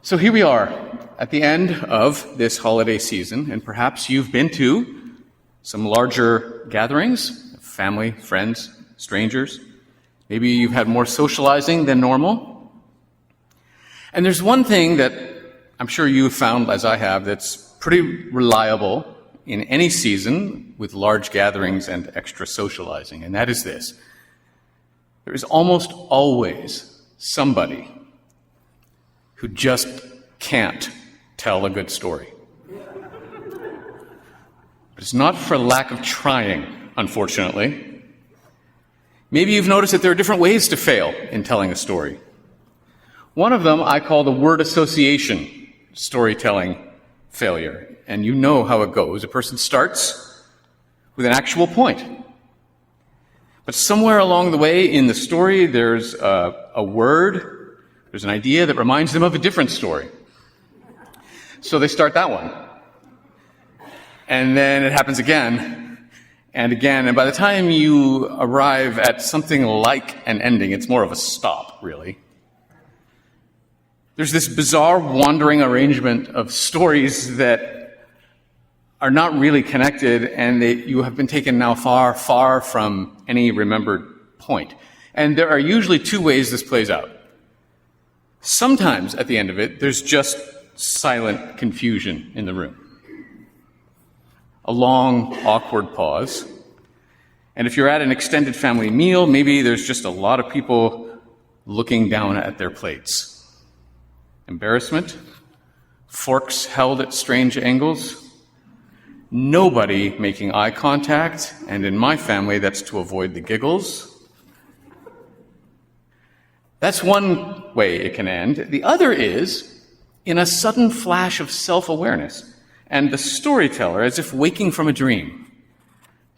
So here we are at the end of this holiday season, and perhaps you've been to some larger gatherings, family, friends, strangers. Maybe you've had more socializing than normal. And there's one thing that I'm sure you've found, as I have, that's pretty reliable in any season with large gatherings and extra socializing, and that is this. There is almost always somebody who just can't tell a good story. But it's not for lack of trying, unfortunately. Maybe you've noticed that there are different ways to fail in telling a story. One of them I call the word association storytelling failure. And you know how it goes. A person starts with an actual point. But somewhere along the way in the story, there's a word, there's an idea that reminds them of a different story. So they start that one. And then it happens again and again. And by the time you arrive at something like an ending, it's more of a stop, really. There's this bizarre wandering arrangement of stories that are not really connected, and you have been taken now far, far from any remembered point. And there are usually two ways this plays out. Sometimes, at the end of it, there's just silent confusion in the room. A long, awkward pause. And if you're at an extended family meal, maybe there's just a lot of people looking down at their plates. Embarrassment, forks held at strange angles, nobody making eye contact, and in my family, that's to avoid the giggles. That's one way it can end. The other is in a sudden flash of self-awareness, and the storyteller, as if waking from a dream,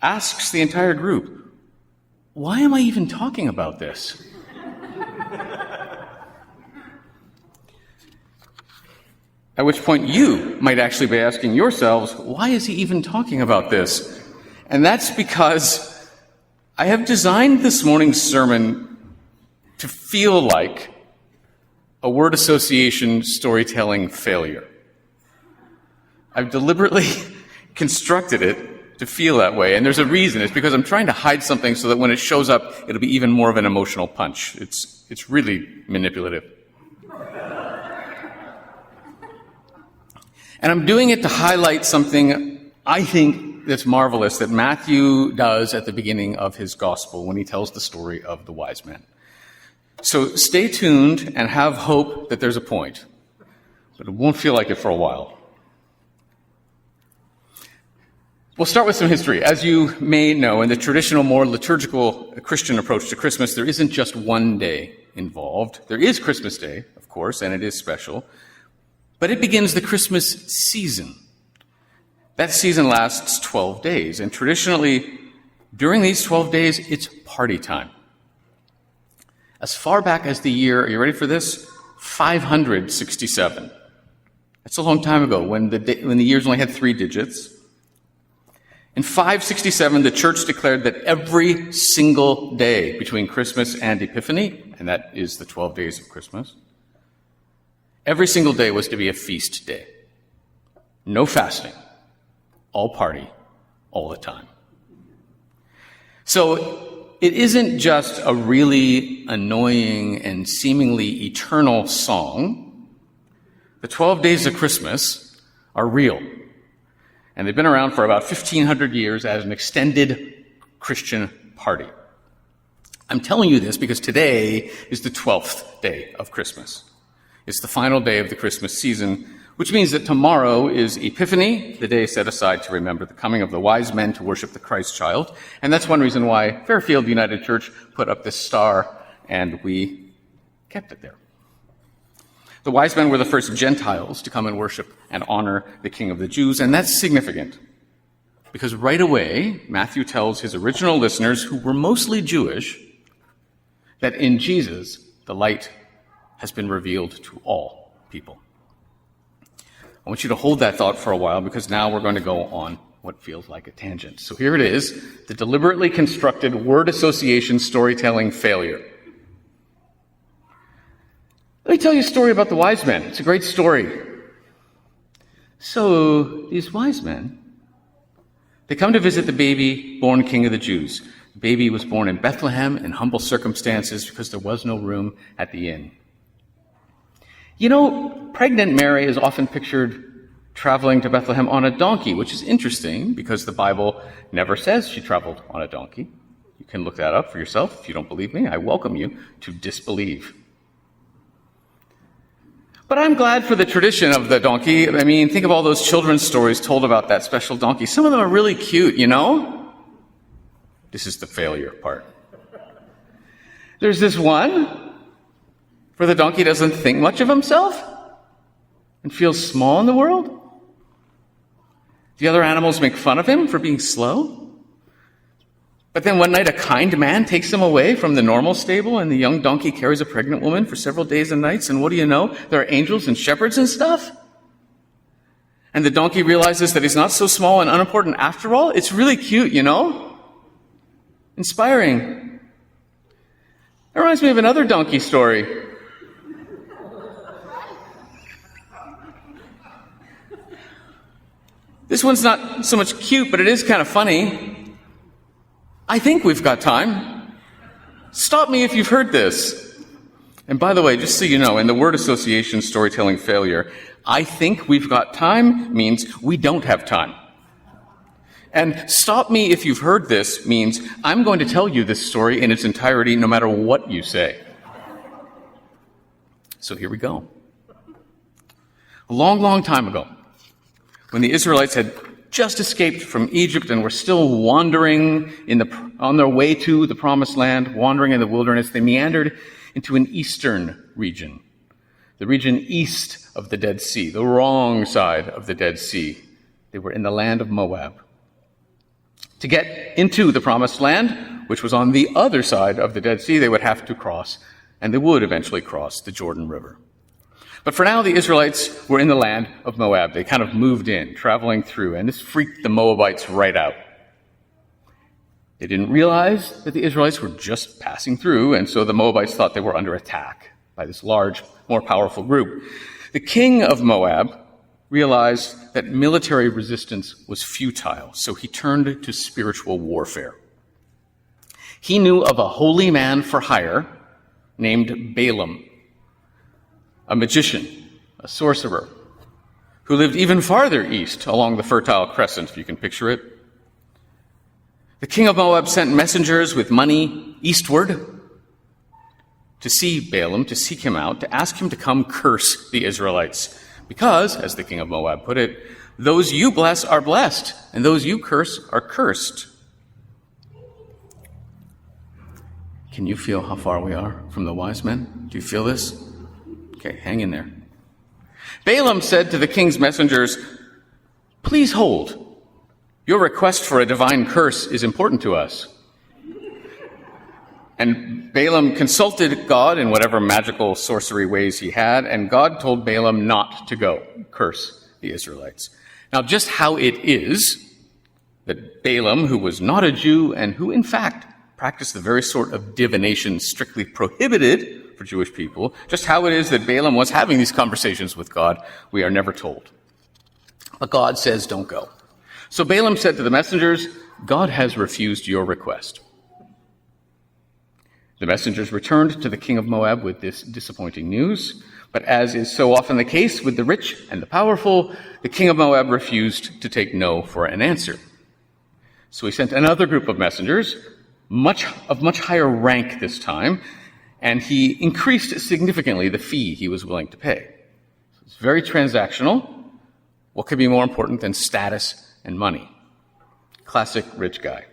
asks the entire group, "Why am I even talking about this?" At which point you might actually be asking yourselves, why is he even talking about this? And that's because I have designed this morning's sermon to feel like a word association storytelling failure. I've deliberately constructed it to feel that way, and there's a reason. It's because I'm trying to hide something so that when it shows up, it'll be even more of an emotional punch. It's really manipulative. And I'm doing it to highlight something I think that's marvelous that Matthew does at the beginning of his gospel when he tells the story of the wise men. So stay tuned and have hope that there's a point, but it won't feel like it for a while. We'll start with some history. As you may know, in the traditional, more liturgical Christian approach to Christmas, there isn't just one day involved. There is Christmas Day, of course, and it is special. But it begins the Christmas season. That season lasts 12 days, and traditionally, during these 12 days, it's party time. As far back as the year, are you ready for this? 567. That's a long time ago, when the years only had 3 digits. In 567, the church declared that every single day between Christmas and Epiphany, and that is the 12 days of Christmas, every single day was to be a feast day. No fasting. All party. All the time. So it isn't just a really annoying and seemingly eternal song. The 12 days of Christmas are real. And they've been around for about 1,500 years as an extended Christian party. I'm telling you this because today is the 12th day of Christmas. It's the final day of the Christmas season, which means that tomorrow is Epiphany, the day set aside to remember the coming of the wise men to worship the Christ child. And that's one reason why Fairfield United Church put up this star, and we kept it there. The wise men were the first Gentiles to come and worship and honor the King of the Jews, and that's significant because right away, Matthew tells his original listeners, who were mostly Jewish, that in Jesus, the light has been revealed to all people. I want you to hold that thought for a while because now we're going to go on what feels like a tangent. So here it is, the deliberately constructed word association storytelling failure. me tell you a story about the wise men. It's a great story. So, these wise men, they come to visit the baby born king of the Jews. The baby was born in Bethlehem in humble circumstances because there was no room at the inn. You know, pregnant Mary is often pictured traveling to Bethlehem on a donkey, which is interesting because the Bible never says she traveled on a donkey. You can look that up for yourself. If you don't believe me, I welcome you to disbelieve. But I'm glad for the tradition of the donkey. I mean, think of all those children's stories told about that special donkey. Some of them are really cute, you know? This is the failure part. There's this one where the donkey doesn't think much of himself and feels small in the world. The other animals make fun of him for being slow. But then one night a kind man takes him away from the normal stable, and the young donkey carries a pregnant woman for several days and nights, and what do you know? There are angels and shepherds and stuff. And the donkey realizes that he's not so small and unimportant after all. It's really cute, you know? Inspiring. That reminds me of another donkey story. This one's not so much cute, but it is kind of funny. I think we've got time. Stop me if you've heard this. And by the way, just so you know, in the word association storytelling failure, I think we've got time means we don't have time. And stop me if you've heard this means I'm going to tell you this story in its entirety no matter what you say. So here we go. A long, long time ago, when the Israelites had just escaped from Egypt and were still wandering on their way to the Promised Land, wandering in the wilderness, they meandered into an eastern region, the region east of the Dead Sea, the wrong side of the Dead Sea. They were in the land of Moab. To get into the Promised Land, which was on the other side of the Dead Sea, they would have to cross, and they would eventually cross the Jordan River. But for now, the Israelites were in the land of Moab. They kind of moved in, traveling through, and this freaked the Moabites right out. They didn't realize that the Israelites were just passing through, and so the Moabites thought they were under attack by this large, more powerful group. The king of Moab realized that military resistance was futile, so he turned to spiritual warfare. He knew of a holy man for hire named Balaam, a magician, a sorcerer, who lived even farther east along the Fertile Crescent, if you can picture it. The king of Moab sent messengers with money eastward to see Balaam, to seek him out, to ask him to come curse the Israelites. Because, as the king of Moab put it, those you bless are blessed, and those you curse are cursed. Can you feel how far we are from the wise men? Do you feel this? Okay, hang in there. Balaam said to the king's messengers, "Please hold. Your request for a divine curse is important to us." And Balaam consulted God in whatever magical sorcery ways he had, and God told Balaam not to go curse the Israelites. Now, just how it is that Balaam, who was not a Jew and who in fact practiced the very sort of divination strictly prohibited for Jewish people, just how it is that Balaam was having these conversations with God, we are never told. But God says, don't go. So Balaam said to the messengers, "God has refused your request." The messengers returned to the king of Moab with this disappointing news, but as is so often the case with the rich and the powerful, the king of Moab refused to take no for an answer. So he sent another group of messengers, much higher rank this time, and he increased significantly the fee he was willing to pay. So it's very transactional. What could be more important than status and money? Classic rich guy.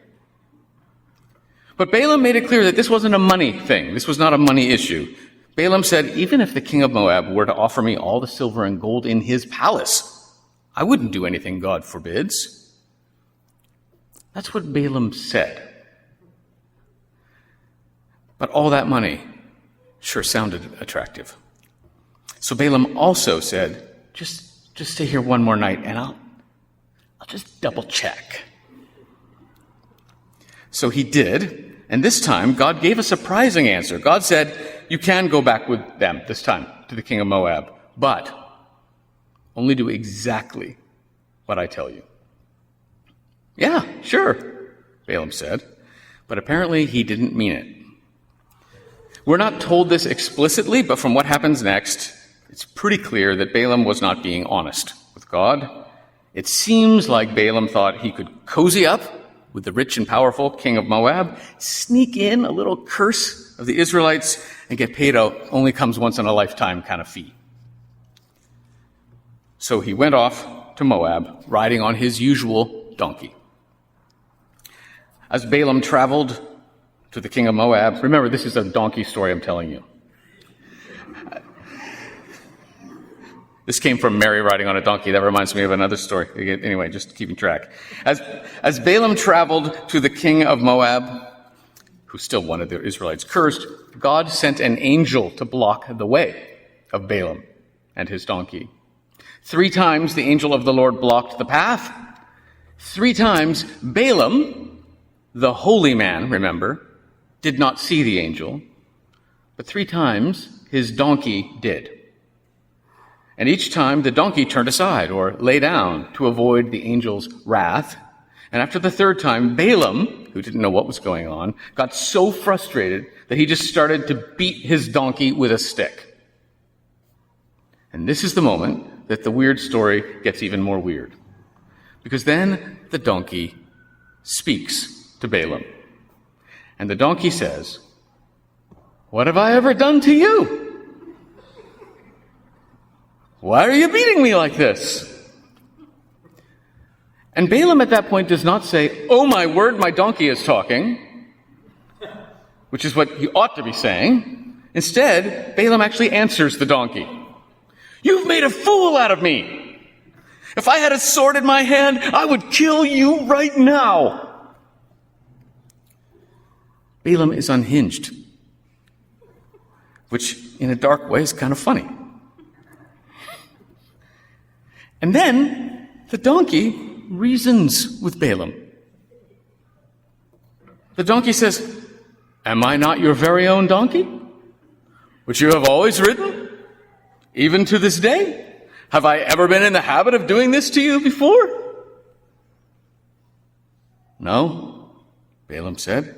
But Balaam made it clear that this wasn't a money thing. This was not a money issue. Balaam said, even if the king of Moab were to offer me all the silver and gold in his palace, I wouldn't do anything God forbids. That's what Balaam said. But all that money sure sounded attractive. So Balaam also said, just stay here one more night and I'll just double check. So he did, and this time God gave a surprising answer. God said, you can go back with them this time. to the king of Moab, but only do exactly what I tell you." "Yeah, sure," Balaam said, but apparently he didn't mean it. We're not told this explicitly, but from what happens next, it's pretty clear that Balaam was not being honest with God. It seems like Balaam thought he could cozy up with the rich and powerful king of Moab, sneak in a little curse of the Israelites, and get paid a only comes once in a lifetime kind of fee. So he went off to Moab, riding on his usual donkey. As Balaam traveled to the king of Moab, remember, this is a donkey story I'm telling you. This came from Mary riding on a donkey. That reminds me of another story. Anyway, just keeping track. As Balaam traveled to the king of Moab, who still wanted the Israelites cursed, God sent an angel to block the way of Balaam and his donkey. 3 times the angel of the Lord blocked the path. 3 times Balaam, the holy man, remember, did not see the angel. But 3 times his donkey did. And each time the donkey turned aside or lay down to avoid the angel's wrath. And after the 3rd time, Balaam, who didn't know what was going on, got so frustrated that he just started to beat his donkey with a stick. And this is the moment that the weird story gets even more weird. Because then the donkey speaks to Balaam. And the donkey says, "What have I ever done to you? Why are you beating me like this?" And Balaam at that point does not say, "Oh my word, my donkey is talking," which is what he ought to be saying. Instead, Balaam actually answers the donkey. "You've made a fool out of me. If I had a sword in my hand, I would kill you right now." Balaam is unhinged, which in a dark way is kind of funny. And then the donkey reasons with Balaam. The donkey says, "Am I not your very own donkey, which you have always ridden, even to this day? Have I ever been in the habit of doing this to you before?" "No," Balaam said.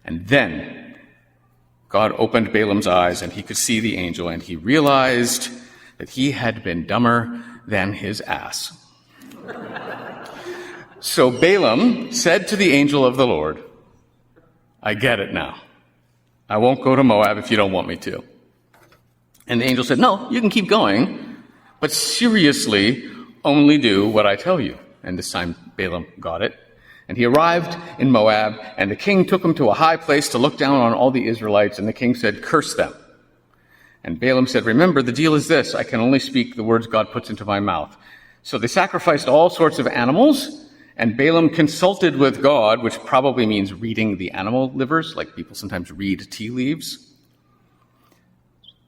And then God opened Balaam's eyes, and he could see the angel, and he realized that he had been dumber than his ass. So Balaam said to the angel of the Lord, "I get it now. I won't go to Moab if you don't want me to." And the angel said, "No, you can keep going, but seriously, only do what I tell you." And this time Balaam got it. And he arrived in Moab, and the king took him to a high place to look down on all the Israelites, and the king said, "Curse them." And Balaam said, "Remember, the deal is this: I can only speak the words God puts into my mouth." So they sacrificed all sorts of animals, and Balaam consulted with God, which probably means reading the animal livers, like people sometimes read tea leaves.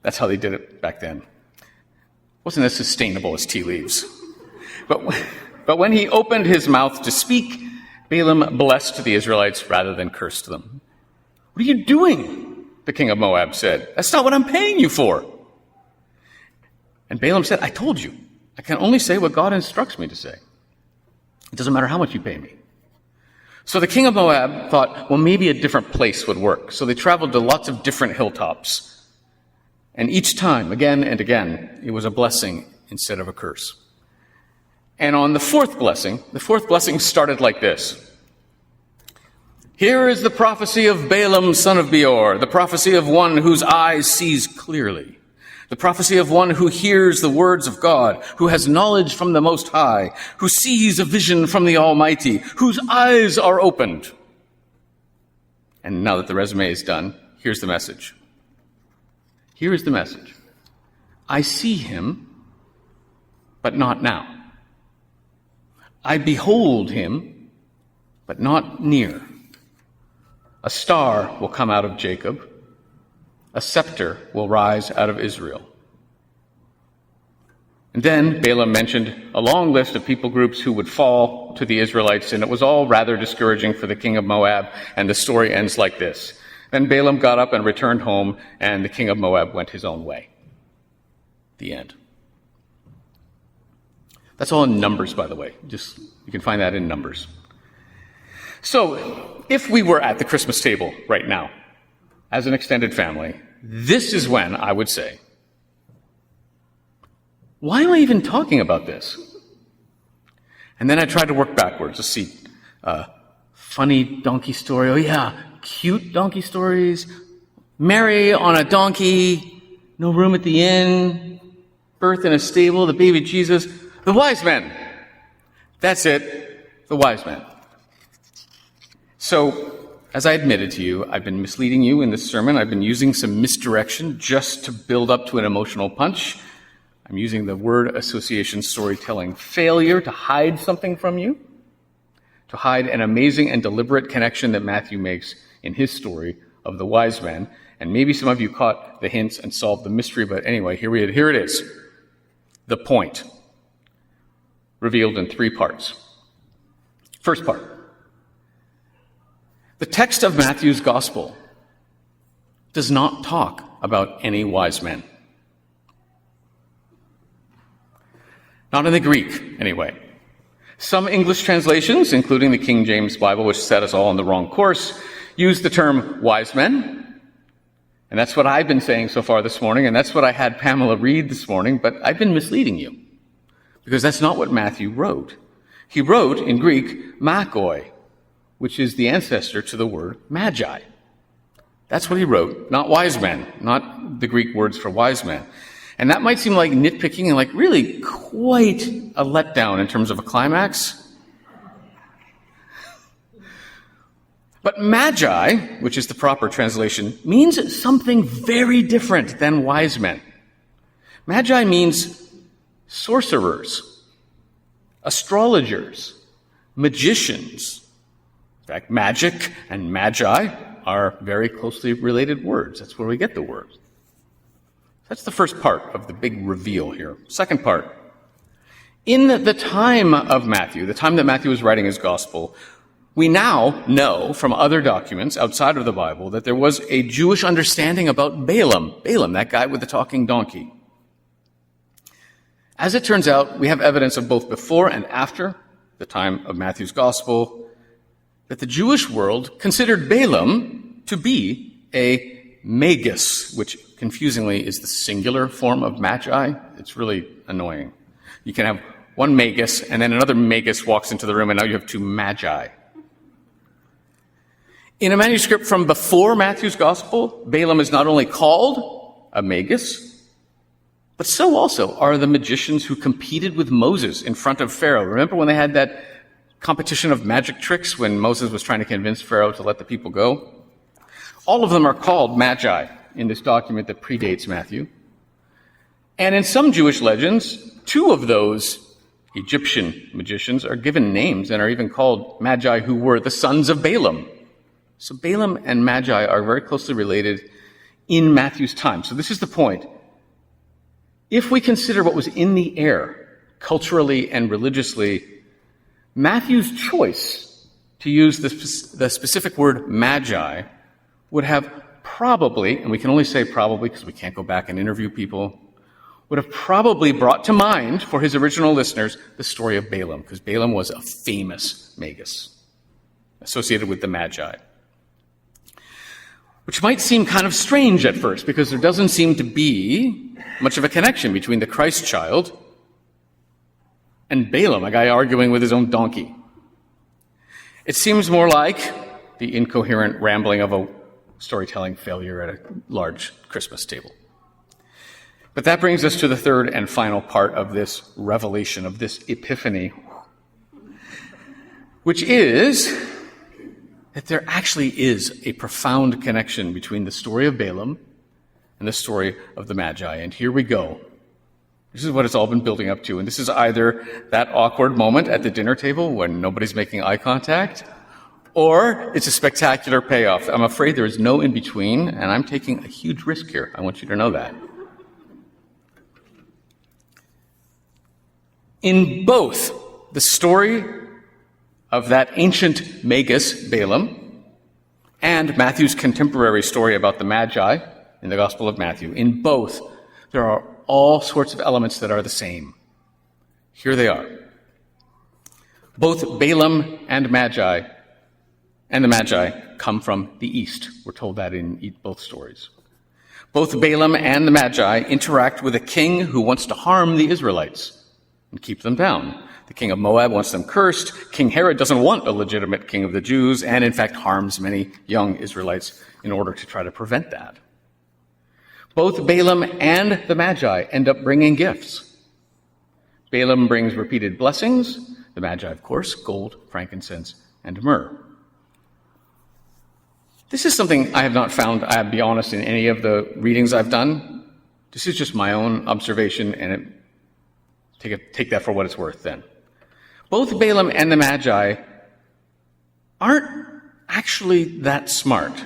That's how they did it back then. It wasn't as sustainable as tea leaves. But when he opened his mouth to speak, Balaam blessed the Israelites rather than cursed them. "What are you doing?" the king of Moab said. "That's not what I'm paying you for." And Balaam said, "I told you, I can only say what God instructs me to say. It doesn't matter how much you pay me." So the king of Moab thought, well, maybe a different place would work. So they traveled to lots of different hilltops. And each time, again and again, it was a blessing instead of a curse. And on the fourth blessing started like this. "Here is the prophecy of Balaam, son of Beor, the prophecy of one whose eyes sees clearly, the prophecy of one who hears the words of God, who has knowledge from the Most High, who sees a vision from the Almighty, whose eyes are opened." And now that the resume is done, here's the message. Here is the message. "I see him, but not now. I behold him, but not near. A star will come out of Jacob. A scepter will rise out of Israel." And then Balaam mentioned a long list of people groups who would fall to the Israelites, and it was all rather discouraging for the king of Moab, and the story ends like this. Then Balaam got up and returned home, and the king of Moab went his own way. The end. That's all in Numbers, by the way. You can find that in Numbers. So, if we were at the Christmas table right now, as an extended family, this is when I would say, why am I even talking about this? And then I tried to work backwards to see funny donkey story. Oh yeah, cute donkey stories. Mary on a donkey, no room at the inn, birth in a stable, the baby Jesus, the wise men. That's it, the wise men. So, as I admitted to you, I've been misleading you in this sermon. I've been using some misdirection just to build up to an emotional punch. I'm using the word association storytelling failure to hide something from you, to hide an amazing and deliberate connection that Matthew makes in his story of the wise men. And maybe some of you caught the hints and solved the mystery, but anyway, here it is. The point, revealed in 3 parts. First part. The text of Matthew's gospel does not talk about any wise men. Not in the Greek, anyway. Some English translations, including the King James Bible, which set us all on the wrong course, use the term wise men. And that's what I've been saying so far this morning, and that's what I had Pamela read this morning, but I've been misleading you. Because that's not what Matthew wrote. He wrote, in Greek, magoi, which is the ancestor to the word Magi. That's what he wrote, not wise men, not the Greek words for wise men. And that might seem like nitpicking and like really quite a letdown in terms of a climax. But Magi, which is the proper translation, means something very different than wise men. Magi means sorcerers, astrologers, magicians. In fact, magic and magi are very closely related words. That's where we get the word. That's the first part of the big reveal here. Second part. In the time of Matthew, the time that Matthew was writing his gospel, we now know from other documents outside of the Bible that there was a Jewish understanding about Balaam. Balaam, that guy with the talking donkey. As it turns out, we have evidence of both before and after the time of Matthew's gospel that the Jewish world considered Balaam to be a magus, which confusingly is the singular form of magi. It's really annoying. You can have one magus, and then another magus walks into the room, and now you have 2 magi. In a manuscript from before Matthew's gospel, Balaam is not only called a magus, but so also are the magicians who competed with Moses in front of Pharaoh. Remember when they had that competition of magic tricks when Moses was trying to convince Pharaoh to let the people go? All of them are called magi in this document that predates Matthew. And in some Jewish legends, 2 of those Egyptian magicians are given names and are even called magi who were the sons of Balaam. So Balaam and Magi are very closely related in Matthew's time. So this is the point. If we consider what was in the air, culturally and religiously, Matthew's choice to use the specific word magi would have probably, and we can only say probably because we can't go back and interview people, would have probably brought to mind for his original listeners the story of Balaam, because Balaam was a famous magus associated with the Magi. Which might seem kind of strange at first, because there doesn't seem to be much of a connection between the Christ child and Balaam, a guy arguing with his own donkey. It seems more like the incoherent rambling of a storytelling failure at a large Christmas table. But that brings us to the third and final part of this revelation, of this epiphany, which is that there actually is a profound connection between the story of Balaam and the story of the Magi. And here we go. This is what it's all been building up to. And this is either that awkward moment at the dinner table when nobody's making eye contact, or it's a spectacular payoff. I'm afraid there is no in-between, and I'm taking a huge risk here. I want you to know that. In both the story of that ancient magus, Balaam, and Matthew's contemporary story about the Magi in the Gospel of Matthew, in both, there are all sorts of elements that are the same. Here they are. Both Balaam and the Magi come from the east. We're told that in both stories. Both Balaam and the Magi interact with a king who wants to harm the Israelites and keep them down. The king of Moab wants them cursed. King Herod doesn't want a legitimate king of the Jews and, in fact, harms many young Israelites in order to try to prevent that. Both Balaam and the Magi end up bringing gifts. Balaam brings repeated blessings. The Magi, of course, gold, frankincense, and myrrh. This is something I have not found, I'll be honest, in any of the readings I've done. This is just my own observation, and take that for what it's worth then. Both Balaam and the Magi aren't actually that smart,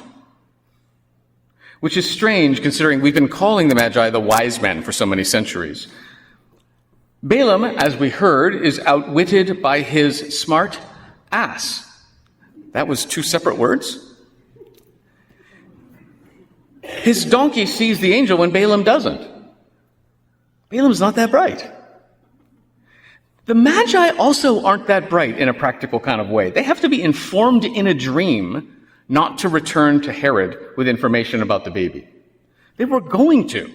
which is strange considering we've been calling the Magi the wise men for so many centuries. Balaam, as we heard, is outwitted by his smart ass. That was two separate words. His donkey sees the angel when Balaam doesn't. Balaam's not that bright. The Magi also aren't that bright in a practical kind of way. They have to be informed in a dream not to return to Herod with information about the baby. They were going to.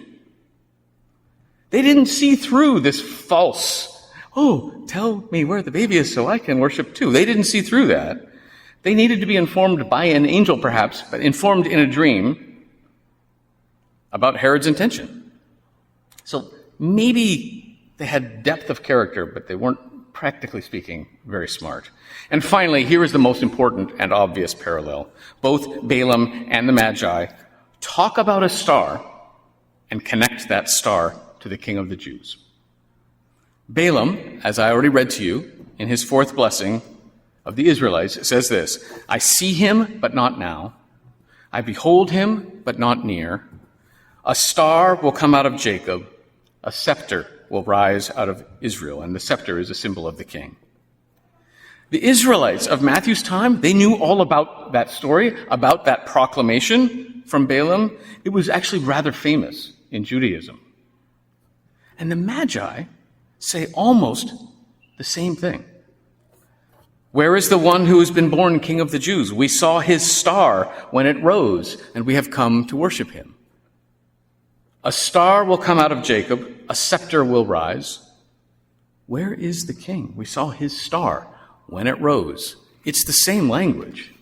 They didn't see through this false, tell me where the baby is so I can worship too. They didn't see through that. They needed to be informed by an angel perhaps, but informed in a dream about Herod's intention. So maybe they had depth of character, but they weren't, practically speaking, very smart. And finally, here is the most important and obvious parallel. Both Balaam and the Magi talk about a star and connect that star to the King of the Jews. Balaam, as I already read to you, in his fourth blessing of the Israelites, says this: I see him, but not now. I behold him, but not near. A star will come out of Jacob. A scepter will rise out of Israel, and the scepter is a symbol of the king. The Israelites of Matthew's time, they knew all about that story, about that proclamation from Balaam. It was actually rather famous in Judaism. And the Magi say almost the same thing. Where is the one who has been born King of the Jews? We saw his star when it rose, and we have come to worship him. A star will come out of Jacob, a scepter will rise. Where is the king? We saw his star when it rose. It's the same language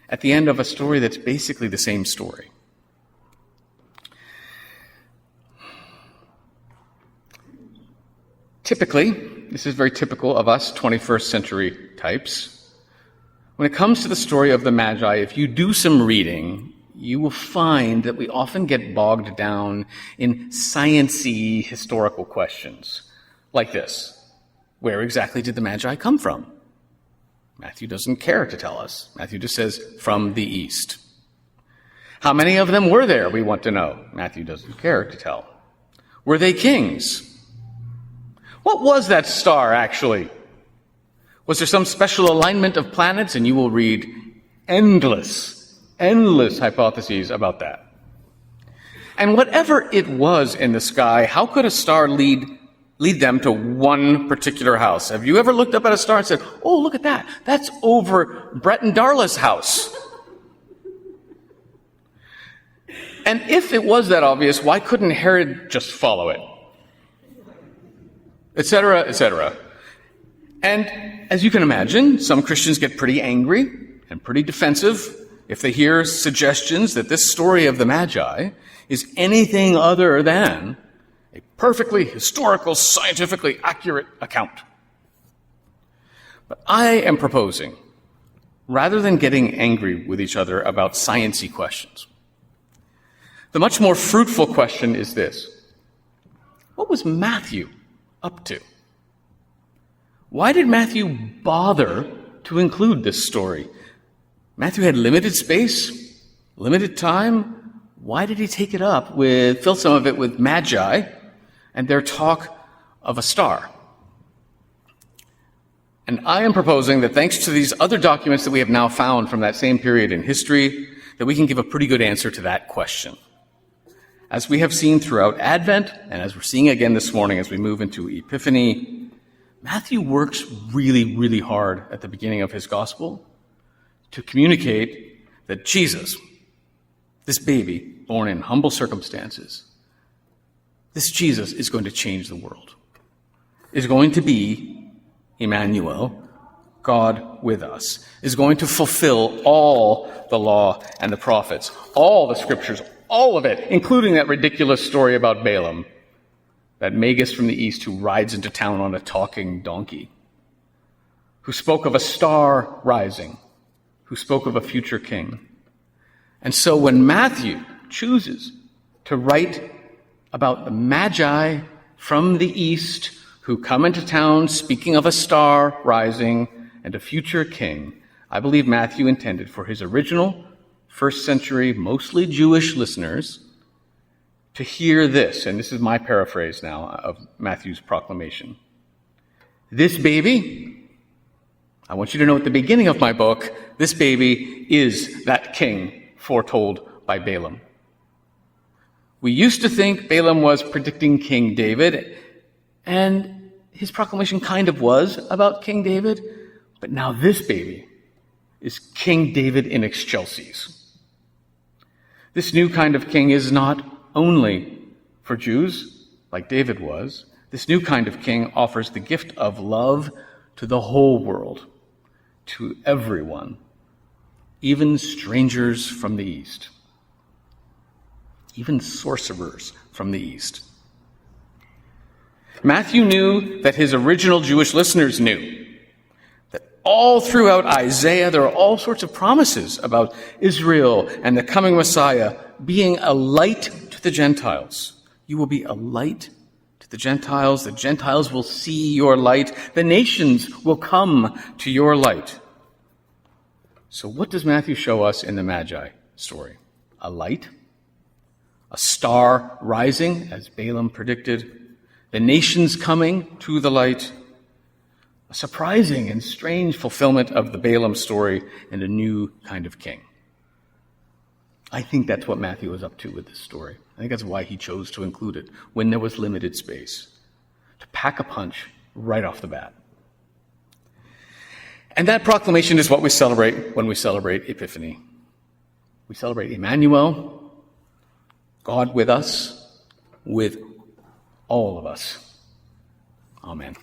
at the end of a story that's basically the same story. Typically, this is very typical of us 21st century types. When it comes to the story of the Magi, if you do some reading, you will find that we often get bogged down in science-y historical questions like this. Where exactly did the Magi come from? Matthew doesn't care to tell us. Matthew just says, from the east. How many of them were there, we want to know. Matthew doesn't care to tell. Were they kings? What was that star, actually? Was there some special alignment of planets? And you will read endless hypotheses about that. And whatever it was in the sky, how could a star lead them to one particular house? Have you ever looked up at a star and said, oh, look at that. That's over Brett and Darla's house. And if it was that obvious, why couldn't Herod just follow it? Etc., etc. And as you can imagine, some Christians get pretty angry and pretty defensive if they hear suggestions that this story of the Magi is anything other than a perfectly historical, scientifically accurate account. But I am proposing, rather than getting angry with each other about science-y questions, the much more fruitful question is this: what was Matthew up to? Why did Matthew bother to include this story? Matthew had limited space, limited time. Why did he take it up fill some of it with Magi and their talk of a star? And I am proposing that thanks to these other documents that we have now found from that same period in history, that we can give a pretty good answer to that question. As we have seen throughout Advent, and as we're seeing again this morning as we move into Epiphany, Matthew works really, really hard at the beginning of his gospel to communicate that Jesus, this baby born in humble circumstances, this Jesus is going to change the world, is going to be Emmanuel, God with us, is going to fulfill all the law and the prophets, all the scriptures, all of it, including that ridiculous story about Balaam, that magus from the east who rides into town on a talking donkey, who spoke of a star rising, who spoke of a future king. And so when Matthew chooses to write about the Magi from the east who come into town speaking of a star rising and a future king, I believe Matthew intended for his original first century, mostly Jewish listeners to hear this, and this is my paraphrase now of Matthew's proclamation. This baby, I want you to know at the beginning of my book, this baby is that king foretold by Balaam. We used to think Balaam was predicting King David, and his proclamation kind of was about King David, but now this baby is King David in excelsis. This new kind of king is not only for Jews, like David was. This new kind of king offers the gift of love to the whole world, to everyone, even strangers from the east, even sorcerers from the east. Matthew knew that his original Jewish listeners knew that all throughout Isaiah there are all sorts of promises about Israel and the coming Messiah being a light to the Gentiles. You will be a light to the Gentiles. The Gentiles will see your light. The nations will come to your light. So what does Matthew show us in the Magi story? A light? A star rising, as Balaam predicted? The nations coming to the light? A surprising and strange fulfillment of the Balaam story and a new kind of king. I think that's what Matthew was up to with this story. I think that's why he chose to include it when there was limited space, to pack a punch right off the bat. And that proclamation is what we celebrate when we celebrate Epiphany. We celebrate Emmanuel, God with us, with all of us. Amen.